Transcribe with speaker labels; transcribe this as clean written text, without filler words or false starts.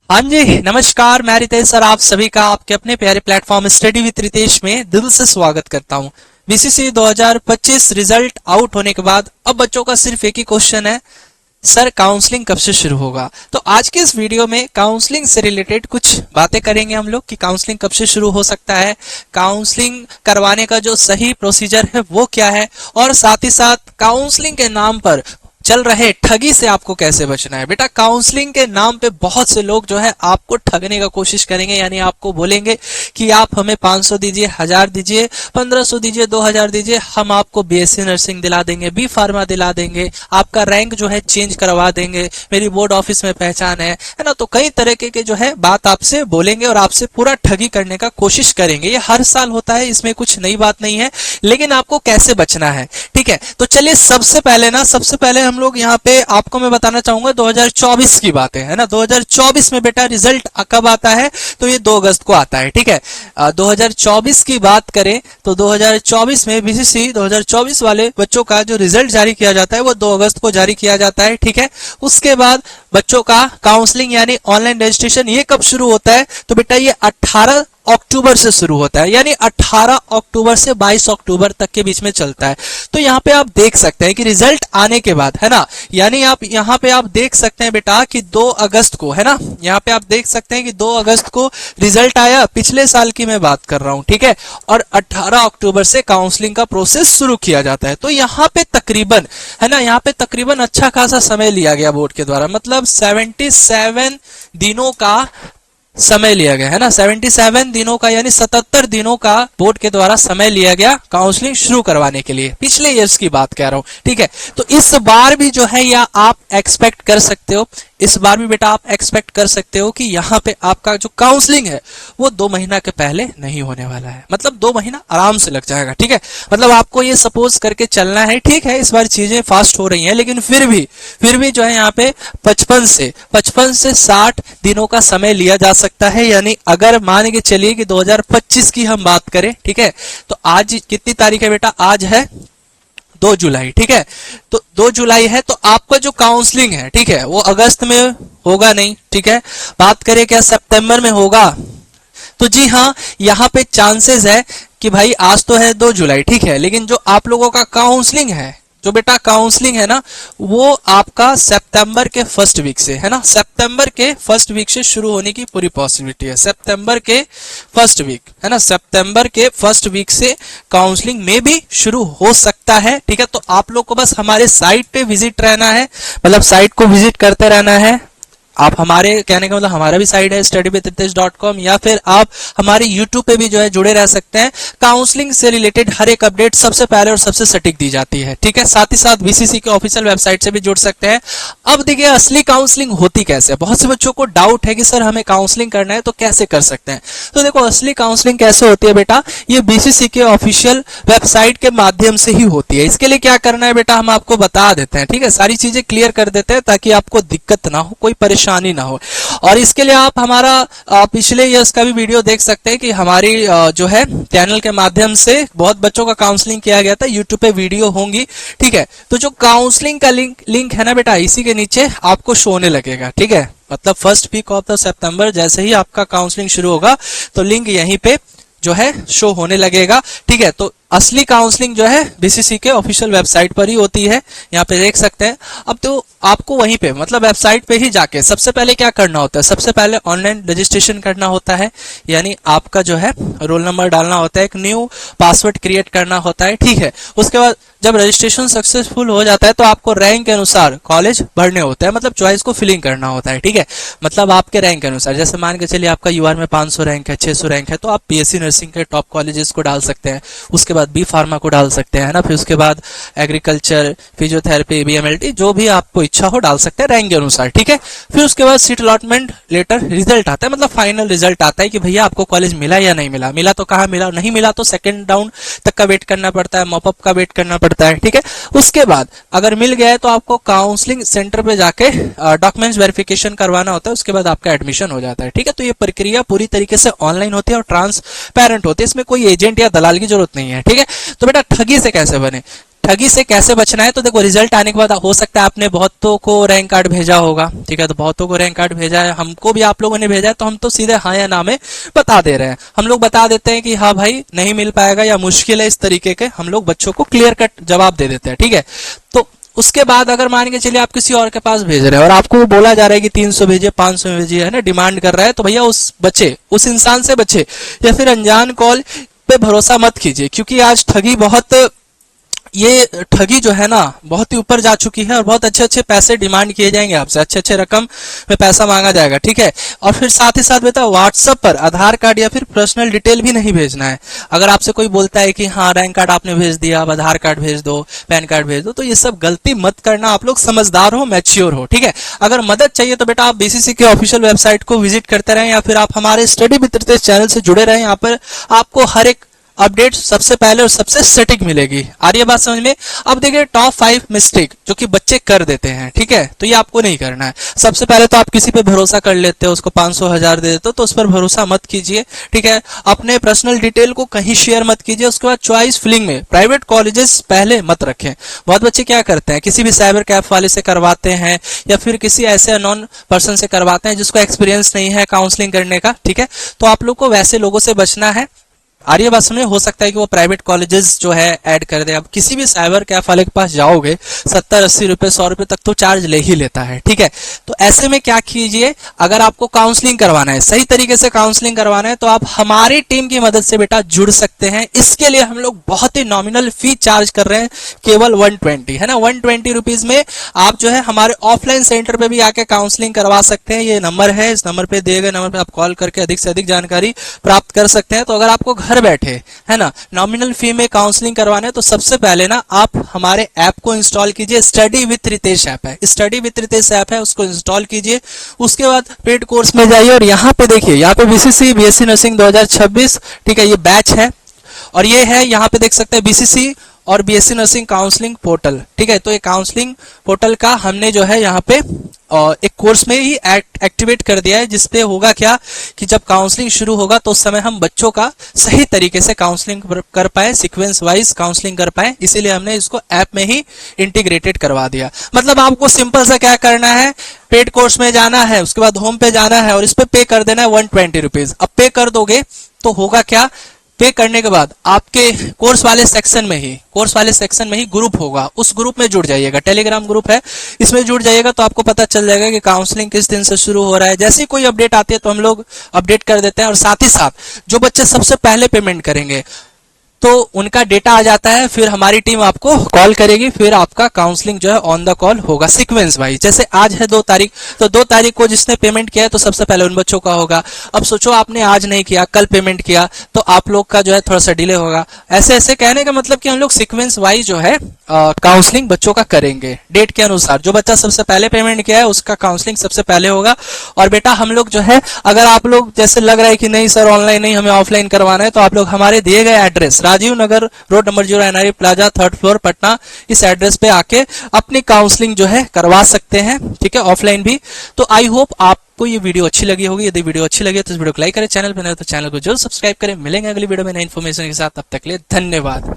Speaker 1: हाँ जी, नमस्कार। मैं रितेश सर आप सभी का आपके अपने प्यारे प्लेटफॉर्म स्टडी विद रितेश में दिल से स्वागत करता हूँ। बीसीसी 2025 रिजल्ट आउट होने के बाद अब बच्चों का सिर्फ एक ही क्वेश्चन है, सर काउंसलिंग कब से शुरू होगा। तो आज के इस वीडियो में काउंसलिंग से रिलेटेड कुछ बातें करेंगे हम लोग कि काउंसलिंग कब से शुरू हो सकता है, काउंसलिंग करवाने का जो सही प्रोसीजर है वो क्या है, और साथ ही साथ काउंसलिंग के नाम पर चल रहे ठगी से आपको कैसे बचना है। बेटा काउंसलिंग के नाम पे बहुत से लोग जो है आपको ठगने का कोशिश करेंगे, यानी आपको बोलेंगे कि आप हमें 500 दीजिए, 1000 दीजिए, 1500 दीजिए, 2000 दीजिए, हम आपको बीएससी नर्सिंग दिला देंगे, बी फार्मा दिला देंगे, आपका रैंक जो है चेंज करवा देंगे, मेरी बोर्ड ऑफिस में पहचान है ना। तो कई तरह के जो है बात आपसे बोलेंगे और आपसे पूरा ठगी करने का कोशिश करेंगे। ये हर साल होता है, इसमें कुछ नई बात नहीं है, लेकिन आपको कैसे बचना है, ठीक है। तो चलिए सबसे पहले हम लोग यहाँ पे आपको मैं बताना चाहूंगा 2024 की बातें है ना। 2024 में बेटा रिजल्ट कब आता है, तो ये 2 अगस्त को आता है, ठीक है। 2024 की बात करें तो 2024 में बीसीसी 2024 वाले बच्चों का जो रिजल्ट जारी किया जाता है वो 2 अगस्त को जारी किया जाता है, ठीक है। उसके बाद बच्चों का काउंसलिंग यानी ऑनलाइन रजिस्ट्रेशन ये कब शुरू होता है, तो बेटा ये 18 अक्टूबर से शुरू होता है, यानी 18 अक्टूबर से 22 अक्टूबर तक के बीच में चलता है। तो यहाँ पे आप देख सकते हैं कि रिजल्ट आने के बाद है ना, यानी आप यहाँ पे आप देख सकते हैं बेटा कि 2 अगस्त को है ना, यहाँ पे आप देख सकते हैं कि 2 अगस्त को रिजल्ट आया, पिछले साल की मैं बात कर रहा हूँ, ठीक है। और 18 अक्टूबर से काउंसलिंग का प्रोसेस शुरू किया जाता है। तो यहाँ पे तकरीबन है ना, यहाँ पे तकरीबन अच्छा खासा समय लिया गया बोर्ड के द्वारा, मतलब 77 दिनों का समय लिया गया है ना, 77 दिनों का यानी 77 दिनों का बोर्ड के द्वारा समय लिया गया काउंसलिंग शुरू करवाने के लिए। पिछले ईयर्स की बात कह रहा हूं, ठीक है। तो इस बार भी जो है या आप एक्सपेक्ट कर सकते हो, इस बार भी बेटा आप एक्सपेक्ट कर सकते हो कि यहाँ पे आपका जो काउंसलिंग है वो 2 महीना के पहले नहीं होने वाला है, मतलब 2 महीना आराम से लग जाएगा, ठीक है। मतलब आपको ये सपोज करके चलना है, ठीक है। इस बार चीजें फास्ट हो रही हैं, लेकिन फिर भी जो है यहाँ पे 55 से 60 दिनों का समय लिया जा सकता है। यानी अगर मान के चलिए कि 2025 की हम बात करें, ठीक है, तो आज कितनी तारीख है बेटा, आज है 2 जुलाई, ठीक है। तो 2 जुलाई है, तो आपका जो काउंसलिंग है, ठीक है, वो अगस्त में होगा नहीं, ठीक है। बात करें क्या सितंबर में होगा, तो जी हाँ, यहाँ पे चांसेस है कि भाई आज तो है 2 जुलाई, ठीक है, लेकिन जो आप लोगों का काउंसलिंग है, जो बेटा काउंसलिंग है ना, वो आपका सितंबर के फर्स्ट वीक से है ना, सितंबर के फर्स्ट वीक से शुरू होने की पूरी पॉसिबिलिटी है। सितंबर के फर्स्ट वीक है ना, सितंबर के फर्स्ट वीक से काउंसलिंग में भी शुरू हो सकता है, ठीक है। तो आप लोग को बस हमारे साइट पे विजिट रहना है, मतलब साइट को विजिट करते रहना है। आप हमारे कहने का मतलब हमारा भी साइट है studywithritesh.com, या फिर आप हमारे YouTube पे भी जो है जुड़े रह सकते हैं। काउंसलिंग से रिलेटेड हर एक अपडेट सबसे पहले और सबसे सटीक दी जाती है, ठीक है। साथ ही साथ बीसीसी के ऑफिशियल वेबसाइट से भी जुड़ सकते हैं। अब देखिए असली काउंसलिंग होती कैसे है। बहुत से बच्चों को डाउट है कि सर हमें काउंसलिंग करना है तो कैसे कर सकते हैं। तो देखो असली काउंसलिंग कैसे होती है बेटा, ये बीसीसी के ऑफिशियल वेबसाइट के माध्यम से ही होती है। इसके लिए क्या करना है बेटा, हम आपको बता देते हैं, ठीक है, सारी चीजें क्लियर कर देते हैं ताकि आपको दिक्कत ना हो, कोई परेशानी ना हो। और इसके लिए आप हमारा पिछले ईयर्स का भी वीडियो देख सकते हैं कि हमारी जो है चैनल के माध्यम से बहुत बच्चों का काउंसलिंग किया गया था, यूट्यूब पे वीडियो होंगी, ठीक है। तो जो काउंसलिंग का लिंक है ना बेटा, इसी के नीचे आपको शो होने लगेगा, ठीक है। मतलब first week of the September जैसे ही आपका काउंसलिंग शुरू होगा तो लिंक यहीं पे जो है शो होने लगेगा, ठीक है। तो असली काउंसलिंग जो है बीसीसी के ऑफिशियल वेबसाइट पर ही होती है, यहाँ पे देख सकते हैं। अब तो आपको वहीं पे मतलब वेबसाइट पे ही जाके सबसे पहले क्या करना होता है, सबसे पहले ऑनलाइन रजिस्ट्रेशन करना होता है, यानी आपका जो है रोल नंबर डालना होता है, एक न्यू पासवर्ड क्रिएट करना होता है, ठीक है। उसके बाद जब रजिस्ट्रेशन सक्सेसफुल हो जाता है तो आपको रैंक के अनुसार कॉलेज भरने होते हैं, मतलब चॉइस को फिलिंग करना होता है, ठीक है। मतलब आपके रैंक के अनुसार, जैसे मान के चलिए आपका यूआर में 500 रैंक है, 600 रैंक है, तो आप बीएससी नर्सिंग के टॉप कॉलेजेस को डाल सकते हैं। उसके बाद बी फार्मा को डाल सकते हैं ना, फिर उसके बाद एग्रीकल्चर, फिजियोथेरेपी, बीएमएलटी, जो भी आपको इच्छा हो डाल सकते हैं रैंक के अनुसार, ठीक है। फिर उसके बाद सीट अलॉटमेंट लेटर रिजल्ट आता है, मतलब फाइनल रिजल्ट आता है कि भैया आपको कॉलेज मिला या नहीं मिला। मिला तो कहाँ मिला, नहीं मिला तो सेकंड राउंड तक का वेट करना पड़ता है, मॉपअप का वेट करना पड़ता है, ठीक है। उसके बाद अगर मिल गया है तो आपको काउंसलिंग सेंटर पे जाके डॉक्यूमेंट्स वेरिफिकेशन करवाना होता है, उसके बाद आपका एडमिशन हो जाता है, ठीक है। तो ये प्रक्रिया पूरी तरीके से ऑनलाइन होती है और ट्रांसपेरेंट होती है, इसमें कोई एजेंट या दलाल की जरूरत नहीं है, ठीक है। तो बेटा ठगी से कैसे बने, ठगी से कैसे बचना है, तो देखो रिजल्ट आने के बाद हो सकता है आपने बहुतों को रैंक कार्ड भेजा होगा, ठीक है, तो बहुतों को रैंक कार्ड भेजा है, हमको भी आप लोगों ने भेजा है, तो हम तो सीधे हाँ या ना में बता दे रहे हैं। हम लोग बता देते हैं कि हाँ भाई नहीं मिल पाएगा या मुश्किल है, इस तरीके के हम लोग बच्चों को क्लियर कट जवाब दे देते हैं, ठीक है। तो उसके बाद अगर मान के चलिए आप किसी और के पास भेज रहे हैं और आपको बोला जा रहा है कि 300 भेजिए, 500 भेजिए, है ना, डिमांड कर रहा है, तो भैया उस इंसान से बचे, या फिर अनजान कॉल पे भरोसा मत कीजिए, क्योंकि आज ये ठगी जो है ना बहुत ही ऊपर जा चुकी है और बहुत अच्छे अच्छे पैसे डिमांड किए जाएंगे आपसे, अच्छे अच्छे रकम में पैसा मांगा जाएगा, ठीक है। और फिर साथ ही साथ बेटा व्हाट्सएप पर आधार कार्ड या फिर पर्सनल डिटेल भी नहीं भेजना है। अगर आपसे कोई बोलता है कि हाँ रैंक कार्ड आपने भेज दिया, अब आधार कार्ड भेज दो, पैन कार्ड भेज दो, तो ये सब गलती मत करना, आप लोग समझदार हो, मैच्योर हो, ठीक है। अगर मदद चाहिए तो बेटा आप बीसीसी के ऑफिशियल वेबसाइट को विजिट करते रहें या फिर आप हमारे स्टडी विद रितेश चैनल से जुड़े रहें। यहाँ पर आपको हर एक अपडेट सबसे पहले और सबसे सटीक मिलेगी। आ रही है बात समझ में? अब देखिए टॉप 5 मिस्टेक जो कि बच्चे कर देते हैं, ठीक है, तो ये आपको नहीं करना है। सबसे पहले तो आप किसी पे भरोसा कर लेते हो, उसको 500,000 दे देते हो, तो उस पर भरोसा मत कीजिए, ठीक है। अपने पर्सनल डिटेल को कहीं शेयर मत कीजिए। उसके बाद चॉइस फिलिंग में प्राइवेट कॉलेजेस पहले मत रखें। बहुत बच्चे क्या करते हैं, किसी भी साइबर कैफ वाले से करवाते हैं या फिर किसी ऐसे अननोन पर्सन से करवाते हैं जिसको एक्सपीरियंस नहीं है काउंसलिंग करने का, ठीक है। तो आप लोग को वैसे लोगों से बचना है। आ रही है बात समझ? हो सकता है कि वो प्राइवेट कॉलेजेस जो है ऐड कर दे। अब किसी भी साइबर कैफ वाले के पास जाओगे 70-80 रुपए 100 रुपए तक तो चार्ज ले ही लेता है, ठीक है। तो ऐसे में क्या कीजिए, अगर आपको काउंसलिंग करवाना है, सही तरीके से काउंसलिंग करवाना है, तो आप हमारी टीम की मदद से बेटा जुड़ सकते हैं। इसके लिए हम लोग बहुत ही नॉमिनल फी चार्ज कर रहे हैं, केवल 120, है ना, 120 रुपीज में आप जो है हमारे ऑफलाइन सेंटर पे भी आके काउंसलिंग करवा सकते हैं। ये नंबर है, इस नंबर पे दिए गए नंबर पे आप कॉल करके अधिक से अधिक जानकारी प्राप्त कर सकते हैं। तो अगर आपको घर बैठे, है ना, नॉमिनल फी में काउंसलिंग करवाने, तो सबसे पहले ना आप हमारे ऐप को इंस्टॉल कीजिए। स्टडी विथ रितेश ऐप है, स्टडी विथ रितेश ऐप है, उसको इंस्टॉल कीजिए। उसके बाद पेड कोर्स में जाइए और यहाँ पे देखिए, यहाँ पे बीसीसी बीएससी नर्सिंग 2026, ठीक है, ये बैच है। और ये है, यहाँ पे देख सकते हैं बीसीसी और बीएससी नर्सिंग काउंसलिंग पोर्टल, ठीक है। तो ये काउंसलिंग पोर्टल का हमने जो है यहाँ पे एक कोर्स में ही एक्टिवेट कर दिया है, जिसपे होगा क्या कि जब काउंसलिंग शुरू होगा तो उस समय हम बच्चों का सही तरीके से काउंसलिंग कर पाए, सीक्वेंस वाइज काउंसलिंग कर पाए, इसीलिए हमने इसको ऐप में ही इंटीग्रेटेड करवा दिया। मतलब आपको सिंपल सा क्या करना है, पेड कोर्स में जाना है, उसके बाद होम पे जाना है और इस पे पे कर देना है 120 रुपीज। अब पे कर दोगे तो होगा क्या, पे करने के बाद आपके कोर्स वाले सेक्शन में ही ग्रुप होगा, उस ग्रुप में जुड़ जाइएगा। टेलीग्राम ग्रुप है, इसमें जुड़ जाइएगा तो आपको पता चल जाएगा कि काउंसलिंग किस दिन से शुरू हो रहा है। जैसे ही कोई अपडेट आती है तो हम लोग अपडेट कर देते हैं। और साथ ही साथ जो बच्चे सबसे पहले पेमेंट करेंगे तो उनका डेटा आ जाता है, फिर हमारी टीम आपको कॉल करेगी, फिर आपका काउंसलिंग जो है ऑन द कॉल होगा सीक्वेंस वाइज। जैसे आज है 2 तारीख, तो 2 तारीख को जिसने पेमेंट किया है तो सबसे पहले उन बच्चों का होगा। अब सोचो आपने आज नहीं किया, कल पेमेंट किया, तो आप लोग का जो है थोड़ा सा डिले होगा। ऐसे ऐसे कहने का मतलब कि हम लोग सीक्वेंस वाइज जो है काउंसलिंग बच्चों का करेंगे, डेट के अनुसार। जो बच्चा सबसे पहले पेमेंट किया है उसका काउंसलिंग सबसे पहले होगा। और बेटा हम लोग जो है, अगर आप लोग जैसे लग रहा है कि नहीं सर ऑनलाइन नहीं, हमें ऑफलाइन करवाना है, तो आप लोग हमारे दिए गए address Rajiv Nagar road number 0 NRE plaza 3rd floor Patna, इस एड्रेस पे आके अपनी काउंसलिंग जो है करवा सकते हैं, ठीक है, ऑफलाइन भी। तो आई होप आपको ये वीडियो अच्छी लगी होगी। यदि वीडियो अच्छी लगी तो इस वीडियो को लाइक करें, चैनल पर नए तो चैनल को जरूर सब्सक्राइब करें। मिलेंगे अगली वीडियो में नई इन्फॉर्मेशन के साथ, तब तक के लिए धन्यवाद।